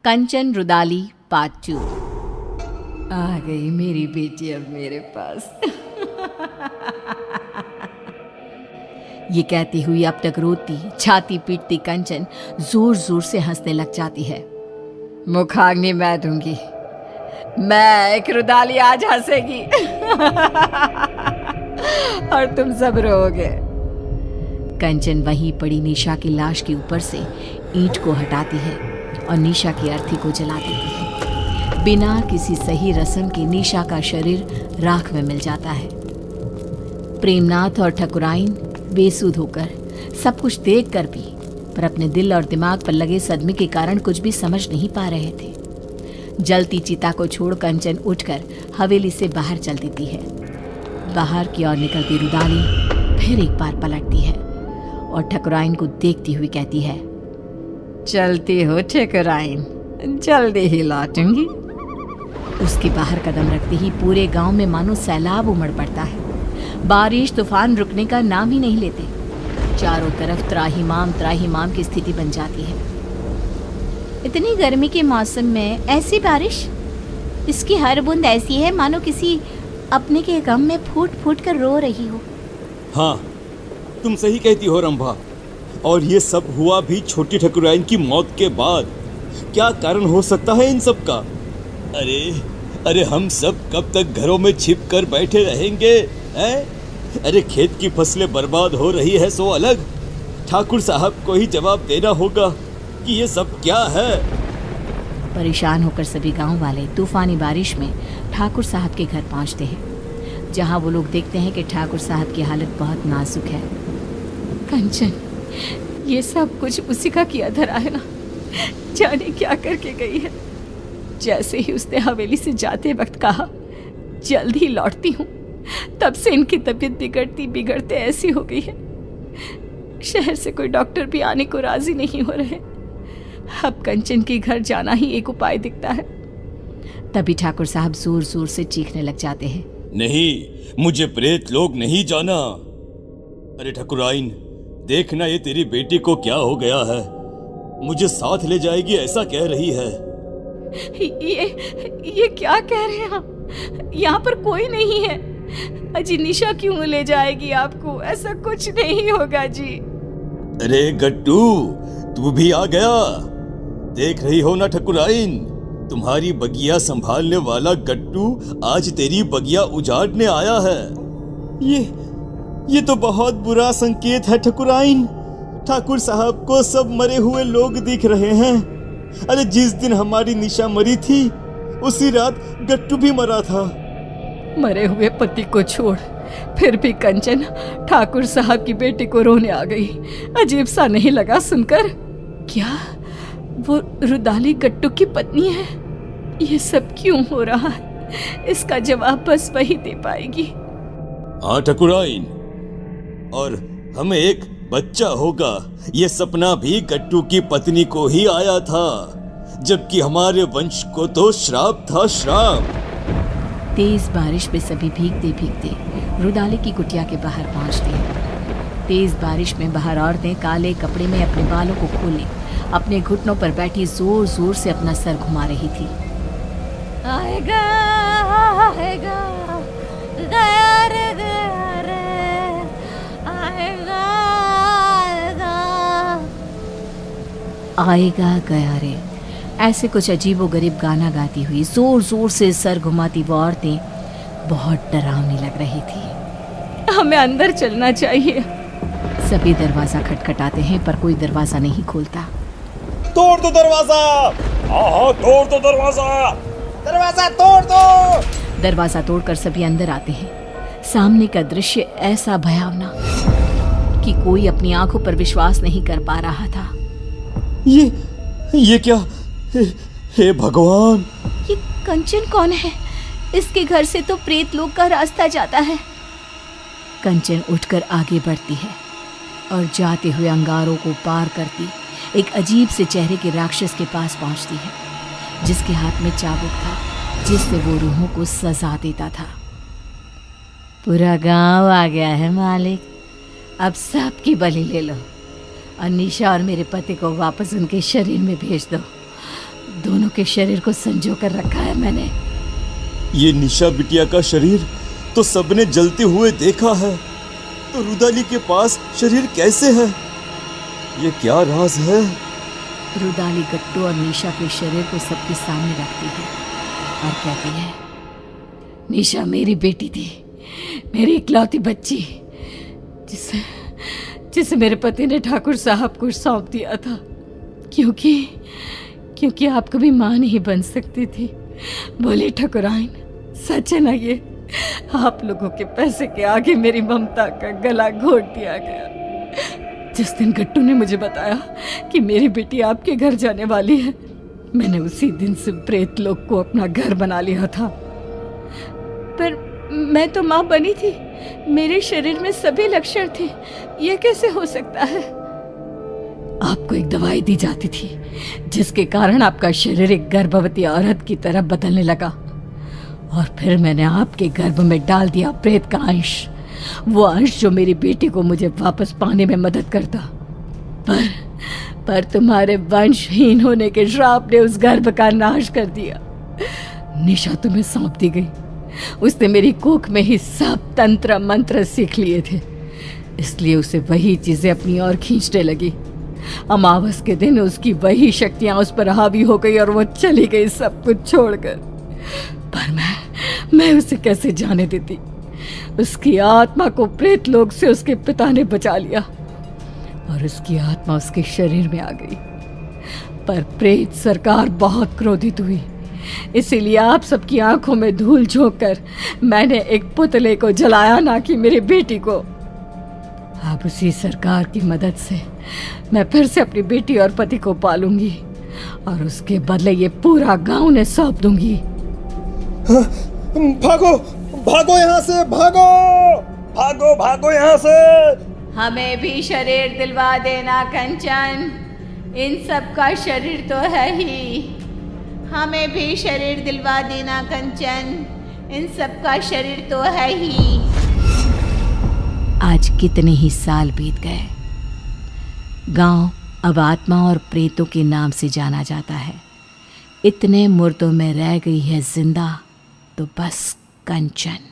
कंचन rudali part 2। आ गई मेरी बेटी अब मेरे पास। ये कहती हुई अब तक रोती छाती पीटती कंचन जोर जोर से हंसने लग जाती है। मुखाग्नि मैं दूंगी, मैं एक रुदाली आज हंसेगी और तुम सब रोओगे। कंचन वहीं पड़ी निशा की लाश के ऊपर से ईंट को हटाती है और निशा की अर्थी को जला देती है। बिना किसी सही रस्म के निशा का शरीर राख में मिल जाता है। प्रेमनाथ और ठकुराइन बेसुध होकर सब कुछ देख कर भी पर अपने दिल और दिमाग पर लगे सदमे के कारण कुछ भी समझ नहीं पा रहे थे। जलती चिता को छोड़ कंचन उठकर हवेली से बाहर चल देती है। बाहर की ओर निकलती रुदाली फिर एक बार पलटती है और ठकुराइन को देखती हुई कहती है, चलती हो ठकुराइन, जल्दी ही लौटूंगी। उसके बाहर कदम रखते ही पूरे गांव में मानो सैलाब उमड़ पड़ता है। बारिश तूफान रुकने का नाम ही नहीं लेते। चारों तरफ त्राहिमाम की स्थिति बन जाती है। इतनी गर्मी के मौसम में ऐसी बारिश, इसकी हर बूंद ऐसी है मानो किसी अपने के गम में फूट फूट कर रो रही हो। हाँ, तुम सही कहती हो रंभा। और ये सब हुआ भी छोटी ठकुराइन की मौत के बाद। क्या कारण हो सकता है इन सब का? अरे हम सब कब तक घरों में छिप कर बैठे रहेंगे हैं? अरे खेत की फसलें बर्बाद हो रही है सो अलग, ठाकुर साहब को ही जवाब देना होगा कि ये सब क्या है। परेशान होकर सभी गांव वाले तूफानी बारिश में ठाकुर साहब के घर पहुंचते हैं, जहां वो लोग देखते हैं कि ठाकुर साहब की हालत बहुत नाजुक है। कंचन, ये सब कुछ उसी का किया धरा है ना, जाने क्या करके गई है। जैसे ही उसने हवेली से जाते वक्त कहा जल्द ही लौटती हूँ, तब से इनकी तबीयत बिगड़ते ऐसी हो गई है। शहर से कोई डॉक्टर भी आने को राजी नहीं हो रहे। अब कंचन के घर जाना ही एक उपाय दिखता है। तभी ठाकुर साहब जोर जोर से चीखने लग जाते हैं, नहीं, मुझे प्रेत लोग नहीं जाना। अरे ठकुराइन, देखना ये तेरी बेटी को क्या हो गया है। मुझे साथ ले जाएगी ऐसा कह रही है। ये क्या कह रहे हैं आप? यहाँ पर कोई नहीं है। अजी निशा क्यों ले जाएगी आपको? ऐसा कुछ नहीं होगा जी। अरे गट्टू, तू भी आ गया। देख रही हो ना ठकुराइन, तुम्हारी बगिया संभालने वाला गट्टू आज तेरी बगिया उजाड़ने आया है। ये तो बहुत बुरा संकेत है ठकुराइन। ठाकुर साहब को सब मरे हुए लोग दिख रहे हैं। अरे जिस दिन हमारी निशा मरी थी उसी रात गट्टू भी मरा था। मरे हुए पति को छोड़ फिर भी कंचन ठाकुर साहब की बेटी को रोने आ गई। अजीब सा नहीं लगा सुनकर? क्या वो रुदाली गट्टू की पत्नी है? ये सब क्यों हो रहा है? इसका जवाब बस वही दे पाएगी। हाँ ठकुराइन, और हमें एक बच्चा होगा, ये सपना भी गट्टू की पत्नी को ही आया था, जबकि हमारे वंश को तो श्राप था, श्राप। तेज बारिश में सभी भीगते भीगते रुदाली की कुटिया के बाहर पहुंचते हैं। तेज बारिश में बाहर औरतें काले कपड़े में अपने बालों को खोले अपने घुटनों पर बैठी जोर जोर से अपना सर घुमा रही थी। आएगा आएगा गया रे आएगा आएगा गया रे, ऐसे कुछ अजीबोगरीब गाना गाती हुई जोर जोर से सर घुमाती वो औरतें बहुत डरावनी लग रही थी। हमें अंदर चलना चाहिए। सभी दरवाजा खटखटाते हैं पर कोई दरवाजा नहीं खोलता। तोड़ दो दरवाजा। हाँ, तोड़ दो दरवाजा। दरवाजा तोड़ दो। दरवाजा तोड़कर सभी अंदर आते हैं। सामने का दृश्य ऐसा भयावना कि कोई अपनी आंखों पर विश्वास नहीं कर पा रहा था। ये क्या? हे भगवान, ये कंचन कौन है? इसके घर से तो प्रेत लोग का रास्ता जाता है। कंचन उठकर आगे बढ़ती है और जाते हुए अंगारों को पार करती एक अजीब से चेहरे के राक्षस के पास पहुंचती है, जिसके हाथ में चाबुक था जिससे वो रूहों को सजा देता था। पूरा गांव आ गया है मालिक, अब सबकी बलि ले लो और निशा और मेरे पति को वापस उनके शरीर में भेज दो। दोनों आपके शरीर को संजो कर रखा है मैंने। ये निशा बिटिया का शरीर तो सबने जलते हुए देखा है, तो रुदाली के पास शरीर कैसे है? ये क्या राज है? रुदाली गट्टू और निशा के शरीर को सबके सामने रखती है और कहती है, निशा मेरी बेटी थी, मेरी इकलौती बच्ची, जिसे मेरे पति ने ठाकुर साहब को सौंप दिया था, क्योंकि आप कभी माँ नहीं बन सकती थी। बोली ठकुराइन, सच है ना ये? आप लोगों के पैसे के आगे मेरी ममता का गला घोट दिया गया। जिस दिन गट्टू ने मुझे बताया कि मेरी बेटी आपके घर जाने वाली है, मैंने उसी दिन से प्रेत लोक को अपना घर बना लिया था। पर मैं तो माँ बनी थी, मेरे शरीर में सभी लक्षण थे, यह कैसे हो सकता है? आपको एक दवाई दी जाती थी जिसके कारण आपका शरीर एक गर्भवती औरत की तरह बदलने लगा, और फिर मैंने आपके गर्भ में डाल दिया प्रेत का अंश, वो अंश जो मेरी बेटी को मुझे वापस पाने में मदद करता। पर तुम्हारे वंशहीन होने के श्राप ने उस गर्भ का नाश कर दिया। निशा तुम्हें सौंप दी गई, उसने मेरी कोख में ही सब तंत्र मंत्र सीख लिए थे, इसलिए उसे वही चीजें अपनी ओर खींचने लगी। अमावस के दिन उसकी वही शक्तियां उस पर हावी हो गई और वो चली गई सब कुछ छोड़कर। पर मैं उसे कैसे जाने देती? उसकी आत्मा को प्रेत लोक से उसके पिता ने बचा लिया और उसकी आत्मा उसके शरीर में आ गई। पर प्रेत सरकार बहुत क्रोधित हुई, इसीलिए आप सबकी आंखों में धूल झोंक कर मैंने एक पुतले को जलाया, ना कि मेरी बेटी को। अब उसी सरकार की मदद से मैं फिर से अपनी बेटी और पति को पालूंगी और उसके बदले ये पूरा गांव ने सौंप दूंगी। भागो भागो यहाँ से, भागो भागो भागो यहाँ से। हमें भी शरीर दिलवा देना कंचन, इन सब का शरीर तो है ही। हमें भी शरीर दिलवा देना कंचन, इन सब का शरीर तो है ही। आज कितने ही साल बीत गए, गांव अब आत्मा और प्रेतों के नाम से जाना जाता है। इतने मुर्दों में रह गई है जिंदा तो बस कंचन।